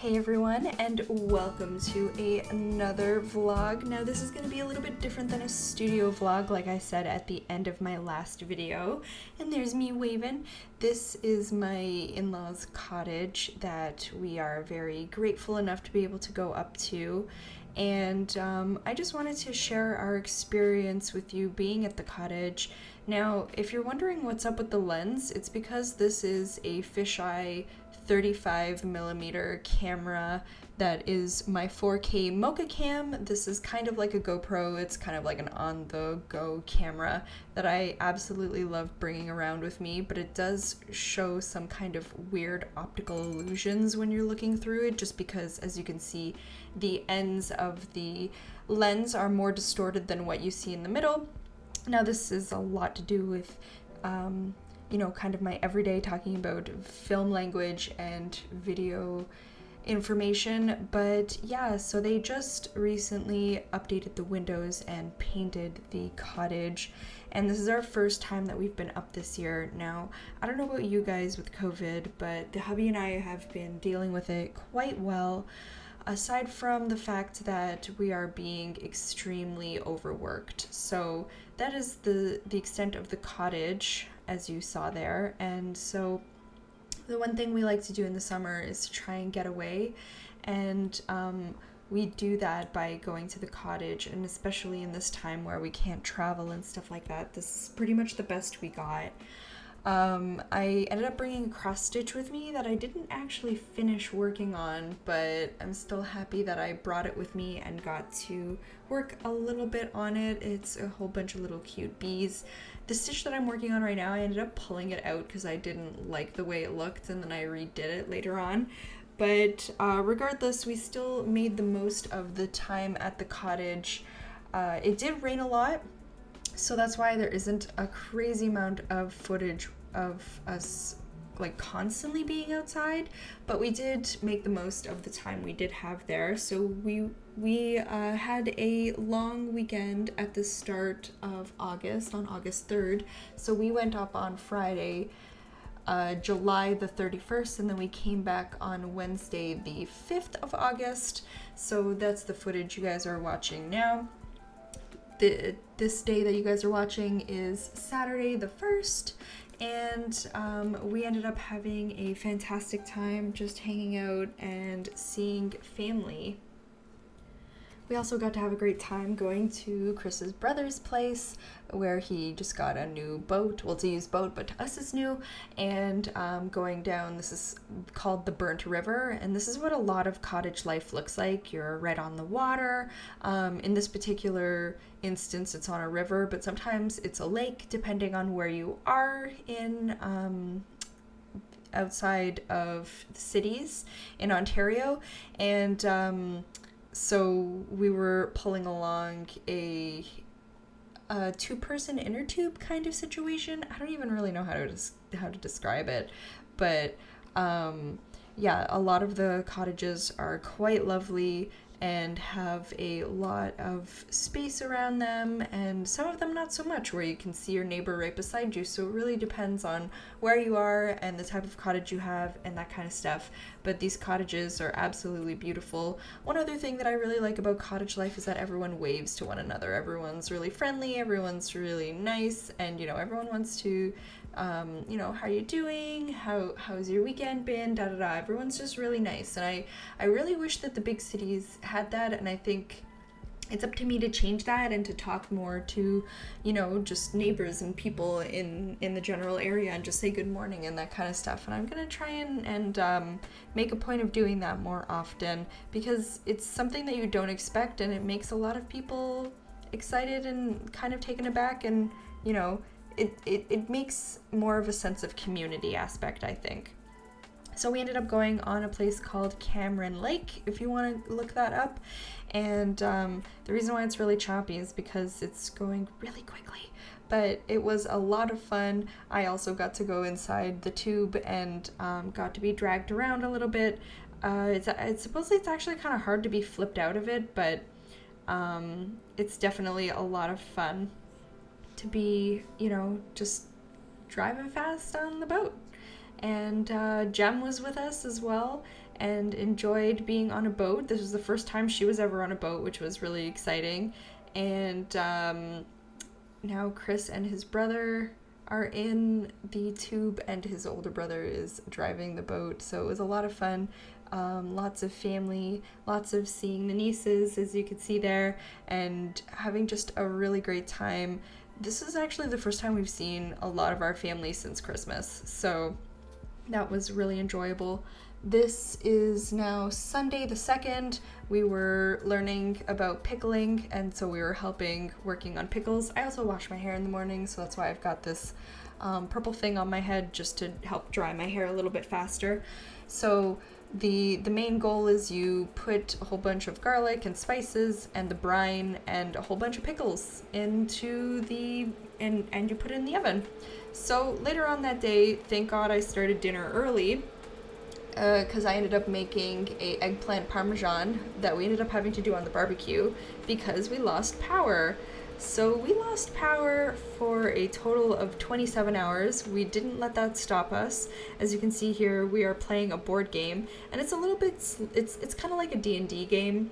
Hey everyone, and welcome to another vlog. Now this is going to be a little bit different than a studio vlog, like I said at the end of my last video. And there's me waving. This is my in-laws' cottage that we are very grateful enough to be able to go up to. And I just wanted to share our experience with you being at the cottage. Now, if you're wondering what's up with the lens, it's because this is a fisheye 35mm camera that is my 4K Moka cam. This is kind of like a GoPro. It's kind of like an on-the-go camera that I absolutely love bringing around with me, but it does show some kind of weird optical illusions when you're looking through it, just because, as you can see, the ends of the lens are more distorted than what you see in the middle. Now, this is a lot to do with kind of my everyday talking about film language and video information, but yeah, so they just recently updated the windows and painted the cottage, and this is our first time that we've been up this year. Now, I don't know about you guys with COVID, but the hubby and I have been dealing with it quite well, aside from the fact that we are being extremely overworked. So that is the extent of the cottage, as you saw there. And so the one thing we like to do in the summer is to try and get away, and we do that by going to the cottage, and especially in this time where we can't travel and stuff like that, this is pretty much the best we got. I ended up bringing a cross stitch with me that I didn't actually finish working on, but I'm still happy that I brought it with me and got to work a little bit on it. It's a whole bunch of little cute bees. The stitch that I'm working on right now, I ended up pulling it out because I didn't like the way it looked, and then I redid it later on. But regardless, we still made the most of the time at the cottage. It did rain a lot, so that's why there isn't a crazy amount of footage of us like constantly being outside, but we did make the most of the time we did have there. So we had a long weekend at the start of August, on August 3rd. So we went up on Friday, July the 31st, and then we came back on Wednesday the 5th of August. So that's the footage you guys are watching now. This day that you guys are watching is Saturday the 1st, and we ended up having a fantastic time just hanging out and seeing family. We also got to have a great time going to Chris's brother's place, where he just got a new boat. Well, to use boat, but to us it's new. And going down, this is called the Burnt River, and this is what a lot of cottage life looks like. You're right on the water. In this particular instance, it's on a river, but sometimes it's a lake, depending on where you are in outside of the cities in Ontario. And so we were pulling along a two-person inner tube kind of situation. I don't even really know how to describe it, but yeah, a lot of the cottages are quite lovely and have a lot of space around them, and some of them not so much, where you can see your neighbor right beside you. So it really depends on where you are and the type of cottage you have and that kind of stuff. But these cottages are absolutely beautiful. One other thing that I really like about cottage life is that everyone waves to one another. Everyone's really friendly, everyone's really nice, and everyone wants to how are you doing? How's your weekend been? Da da da. Everyone's just really nice, and I really wish that the big cities had that, and I think it's up to me to change that and to talk more to, just neighbors and people in the general area and just say good morning and that kind of stuff. And I'm gonna try and make a point of doing that more often, because it's something that you don't expect, and it makes a lot of people excited and kind of taken aback, and it makes more of a sense of community aspect, I think. So we ended up going on a place called Cameron Lake, if you want to look that up. And the reason why it's really choppy is because it's going really quickly. But it was a lot of fun. I also got to go inside the tube and got to be dragged around a little bit. Supposedly it's actually kind of hard to be flipped out of it, but it's definitely a lot of fun to be, just driving fast on the boat. And Jem was with us as well, and enjoyed being on a boat. This was the first time she was ever on a boat, which was really exciting. And now Chris and his brother are in the tube, and his older brother is driving the boat. So it was a lot of fun. Lots of family, lots of seeing the nieces, as you can see there, and having just a really great time. This is actually the first time we've seen a lot of our family since Christmas, so that was really enjoyable. This is now Sunday the 2nd. We were learning about pickling, and so we were working on pickles. I also wash my hair in the morning, so that's why I've got this purple thing on my head just to help dry my hair a little bit faster. So the main goal is you put a whole bunch of garlic and spices and the brine and a whole bunch of pickles into and you put it in the oven. So later on that day, thank God I started dinner early, because I ended up making a eggplant parmesan that we ended up having to do on the barbecue because we lost power. So we lost power for a total of 27 hours. We didn't let that stop us. As you can see here, we are playing a board game, and it's a little bit, it's kind of like a D&D game.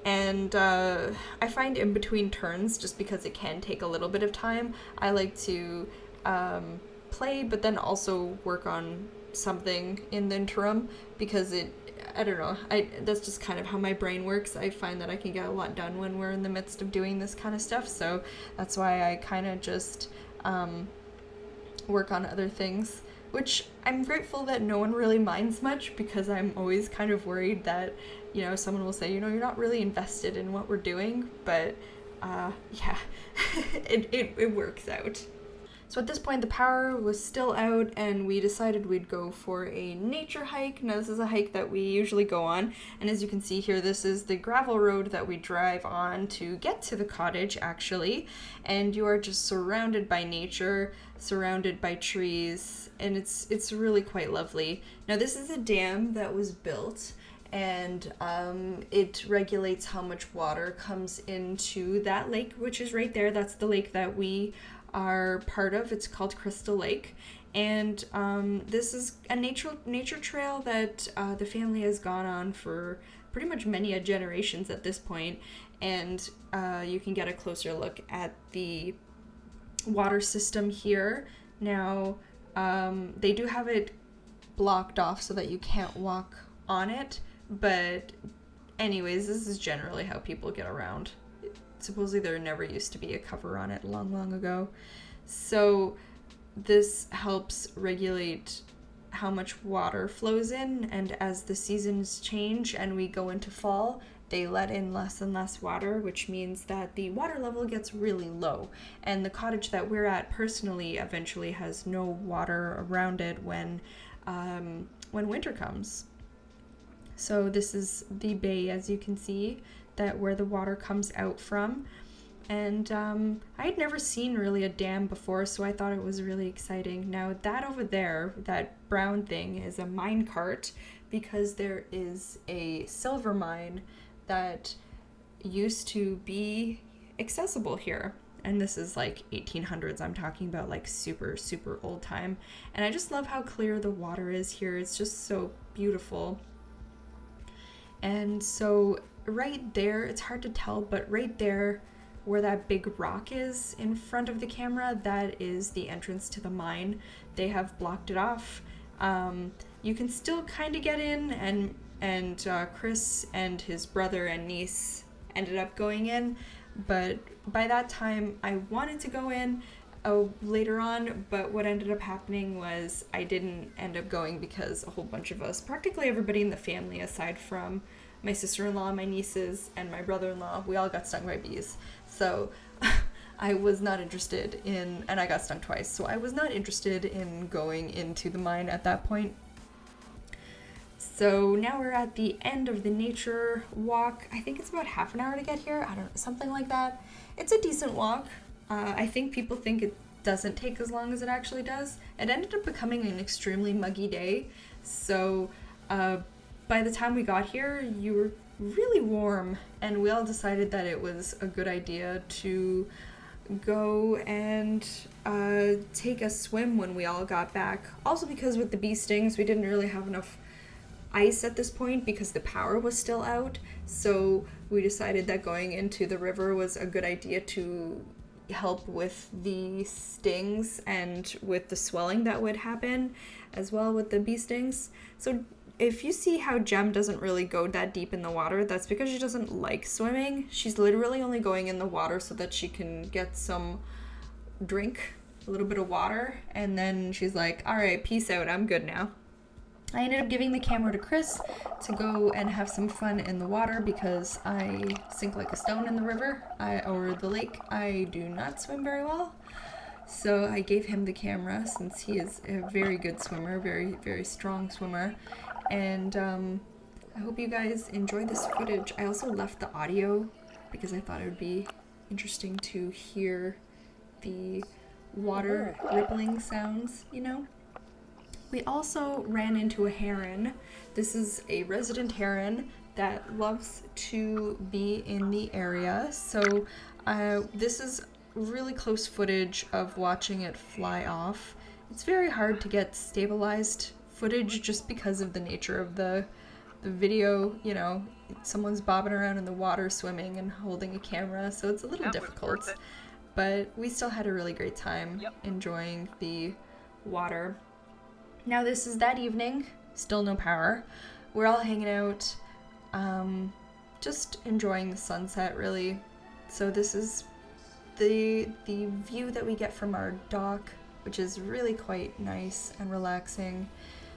And I find in between turns, just because it can take a little bit of time, I like to play, but then also work on something in the interim, because I don't know, that's just kind of how my brain works. I find that I can get a lot done when we're in the midst of doing this kind of stuff, so that's why I kind of just work on other things, which I'm grateful that no one really minds much, because I'm always kind of worried that, someone will say, you're not really invested in what we're doing, but yeah, it works out. So at this point, the power was still out, and we decided we'd go for a nature hike. Now, this is a hike that we usually go on, and as you can see here, this is the gravel road that we drive on to get to the cottage, actually, and you are just surrounded by nature, surrounded by trees, and it's really quite lovely. Now, this is a dam that was built, and it regulates how much water comes into that lake, which is right there. That's the lake that we are part of. It's called Crystal Lake, and this is a nature trail that the family has gone on for pretty much many generations at this point, and you can get a closer look at the water system here. Now, they do have it blocked off so that you can't walk on it, but anyways, this is generally how people get around. Supposedly there never used to be a cover on it long ago. So this helps regulate how much water flows in, and as the seasons change and we go into fall, they let in less and less water, which means that the water level gets really low. And the cottage that we're at personally eventually has no water around it when winter comes. So this is the bay, as you can see, that where the water comes out from, and I had never seen really a dam before, so I thought it was really exciting. Now that over there, that brown thing, is a mine cart, because there is a silver mine that used to be accessible here, and this is like 1800s. I'm talking about like super old time, and I just love how clear the water is here. It's just so beautiful. And so right there, it's hard to tell, but right there where that big rock is in front of the camera, that is the entrance to the mine. They have blocked it off. You can still kind of get in, and Chris and his brother and niece ended up going in, but by that time I wanted to go in later on, but what ended up happening was I didn't end up going, because a whole bunch of us, practically everybody in the family aside from my sister-in-law, my nieces, and my brother-in-law, we all got stung by bees. So I was not interested in, and I got stung twice, so I was not interested in going into the mine at that point. So now we're at the end of the nature walk. I think it's about half an hour to get here. I don't know, something like that. It's a decent walk. I think people think it doesn't take as long as it actually does. It ended up becoming an extremely muggy day, so by the time we got here, you were really warm, and we all decided that it was a good idea to go and take a swim when we all got back. Also, because with the bee stings, we didn't really have enough ice at this point because the power was still out. So we decided that going into the river was a good idea to help with the stings and with the swelling that would happen as well with the bee stings. So if you see how Gem doesn't really go that deep in the water, that's because she doesn't like swimming. She's literally only going in the water so that she can get some drink, a little bit of water, and then she's like, all right, peace out, I'm good now. I ended up giving the camera to Chris to go and have some fun in the water because I sink like a stone in the river or the lake. I do not swim very well. So I gave him the camera since he is a very good swimmer, very, very strong swimmer. And I hope you guys enjoy this footage. I also left the audio because I thought it would be interesting to hear the water rippling sounds, you know? We also ran into a heron. This is a resident heron that loves to be in the area. So this is really close footage of watching it fly off. It's very hard to get stabilized footage just because of the nature of the video. You know, someone's bobbing around in the water swimming and holding a camera, so it's a little difficult. But we still had a really great time enjoying the water. Now this is that evening, still no power. We're all hanging out, just enjoying the sunset really. So this is the view that we get from our dock, which is really quite nice and relaxing.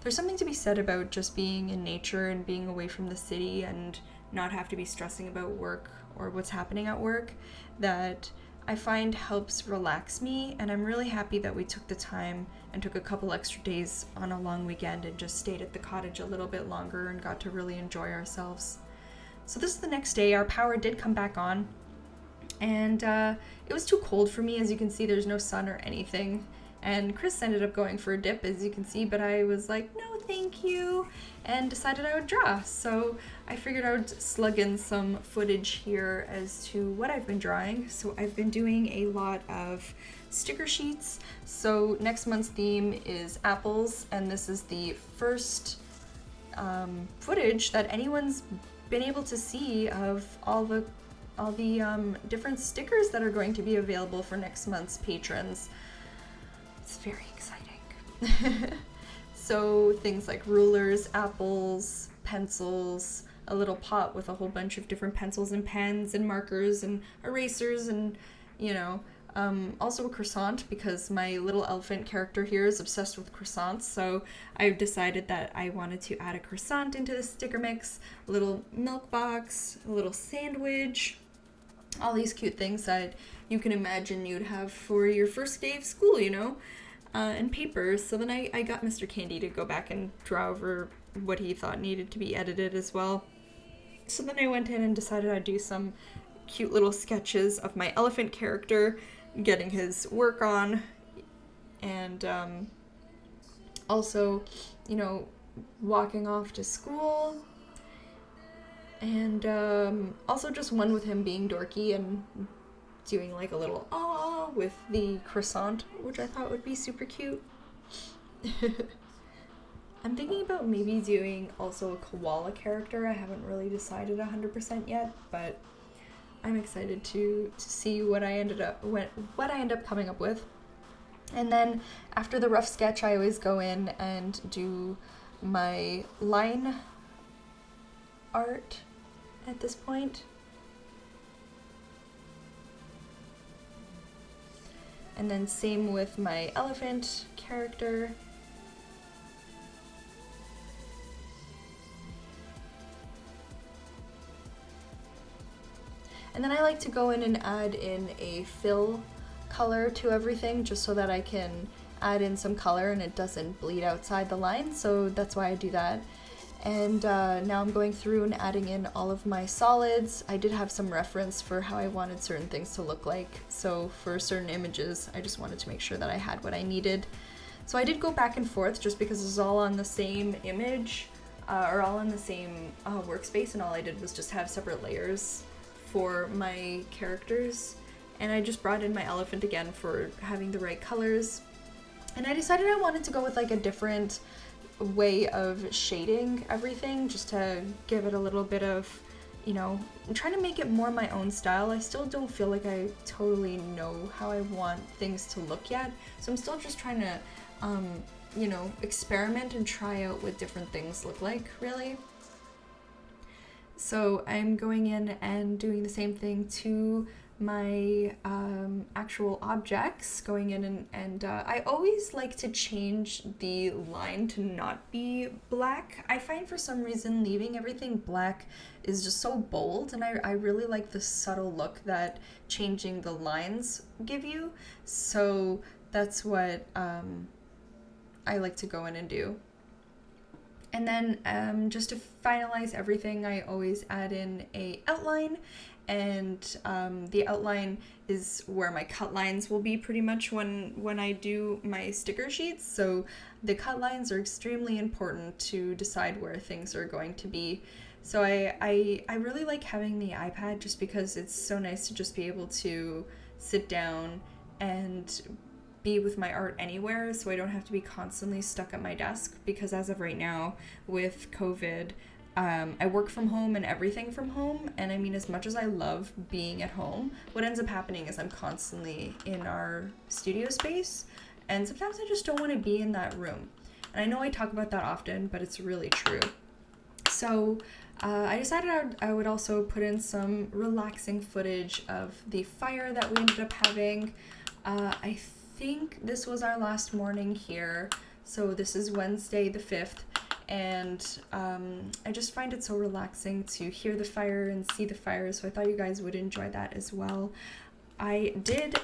There's something to be said about just being in nature and being away from the city and not have to be stressing about work or what's happening at work that I find helps relax me, and I'm really happy that we took the time and took a couple extra days on a long weekend and just stayed at the cottage a little bit longer and got to really enjoy ourselves. So this is the next day. Our power did come back on, and it was too cold for me. As you can see, there's no sun or anything, and Chris ended up going for a dip, as you can see, but I was like, no thank you, and decided I would draw. So I figured I would slug in some footage here as to what I've been drawing. So I've been doing a lot of sticker sheets. So next month's theme is apples, and this is the first footage that anyone's been able to see of all the different stickers that are going to be available for next month's patrons. It's very exciting. So things like rulers, apples, pencils, a little pot with a whole bunch of different pencils and pens and markers and erasers and, you know, also a croissant because my little elephant character here is obsessed with croissants. So I've decided that I wanted to add a croissant into the sticker mix, a little milk box, a little sandwich, all these cute things that you can imagine you'd have for your first day of school, you know? And papers. So then I got Mr. Candy to go back and draw over what he thought needed to be edited as well. So then I went in and decided I'd do some cute little sketches of my elephant character getting his work on, and also, you know, walking off to school, and also just one with him being dorky and doing like a little "ah" with the croissant, which I thought would be super cute. I'm thinking about maybe doing also a koala character. I haven't really decided 100% yet, but I'm excited to see what I end up coming up with. And then after the rough sketch, I always go in and do my line art at this point. And then same with my elephant character. And then I like to go in and add in a fill color to everything just so that I can add in some color and it doesn't bleed outside the line. So that's why I do that. And now I'm going through and adding in all of my solids. I did have some reference for how I wanted certain things to look like. So for certain images, I just wanted to make sure that I had what I needed. So I did go back and forth just because it's all on the same image or all in the same workspace, and all I did was just have separate layers for my characters. And I just brought in my elephant again for having the right colors. And I decided I wanted to go with like a different way of shading everything just to give it a little bit of, you know, I'm trying to make it more my own style. I still don't feel like I totally know how I want things to look yet, so I'm still just trying to, you know, experiment and try out what different things look like, really. So I'm going in and doing the same thing to my actual objects, going in and I always like to change the line to not be black. I find for some reason leaving everything black is just so bold, and I really like the subtle look that changing the lines give you. So that's what I like to go in and do. And then just to finalize everything, I always add in a outline, and the outline is where my cut lines will be pretty much when I do my sticker sheets. So the cut lines are extremely important to decide where things are going to be. So I really like having the iPad just because it's so nice to just be able to sit down and be with my art anywhere, so I don't have to be constantly stuck at my desk, because as of right now with COVID, I work from home and everything from home, and I mean, as much as I love being at home, what ends up happening is I'm constantly in our studio space, and sometimes I just don't want to be in that room. And I know I talk about that often, but it's really true. So I decided I would also put in some relaxing footage of the fire that we ended up having. I think this was our last morning here, so this is Wednesday the 5th, and I just find it so relaxing to hear the fire and see the fire, so I thought you guys would enjoy that as well. I did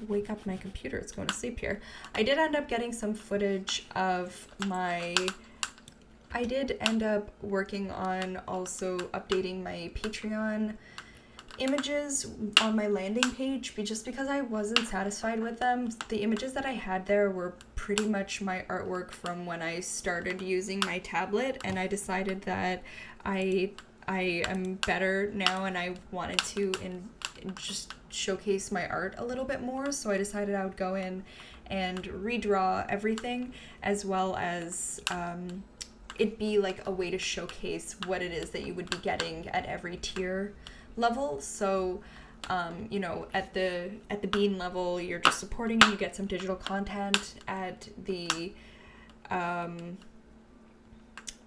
wake up my computer, it's going to sleep here. I did end up getting some footage of I did end up working on also updating my Patreon images on my landing page, just because I wasn't satisfied with them. The images that I had there were pretty much my artwork from when I started using my tablet, and I decided that I am better now and I wanted to just showcase my art a little bit more, so I decided I would go in and redraw everything, as well as it be like a way to showcase what it is that you would be getting at every tier level. So you know, at the bean level, you're just supporting and you get some digital content. At the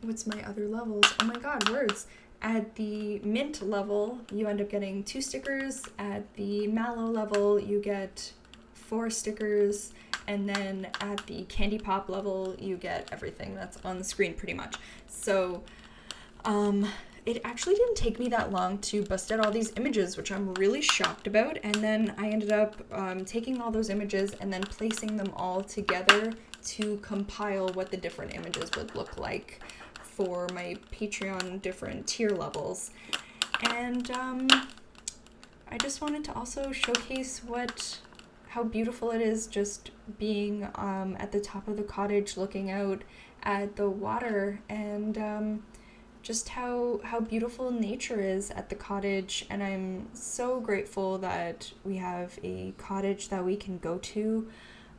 what's my other levels? Oh my god, words. At the mint level, you end up getting 2 stickers. At the mallow level, you get 4 stickers. And then at the candy pop level, you get everything that's on the screen pretty much. So it actually didn't take me that long to bust out all these images, which I'm really shocked about. And then I ended up taking all those images and then placing them all together to compile what the different images would look like for my Patreon different tier levels. And I just wanted to also showcase how beautiful it is just being at the top of the cottage looking out at the water, and just how beautiful nature is at the cottage. And I'm so grateful that we have a cottage that we can go to.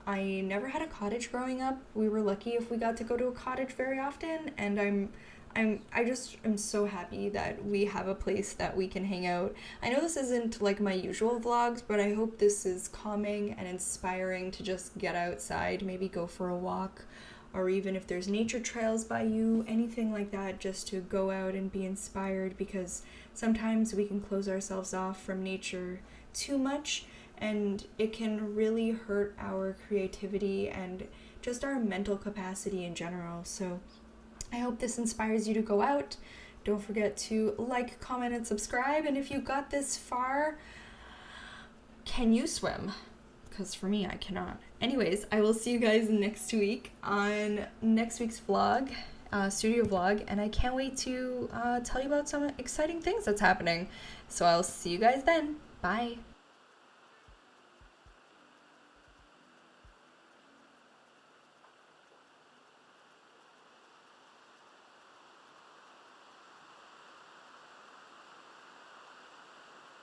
I never had a cottage growing up. We were lucky if we got to go to a cottage very often, and I just am so happy that we have a place that we can hang out. I know this isn't like my usual vlogs, but I hope this is calming and inspiring to just get outside, maybe go for a walk, or even if there's nature trails by you, anything like that, just to go out and be inspired, because sometimes we can close ourselves off from nature too much, and it can really hurt our creativity and just our mental capacity in general. So I hope this inspires you to go out. Don't forget to like, comment, and subscribe. And if you got this far, can you swim? Because for me, I cannot. Anyways, I will see you guys next week on next week's vlog, studio vlog, and I can't wait to tell you about some exciting things that's happening. So I'll see you guys then. Bye.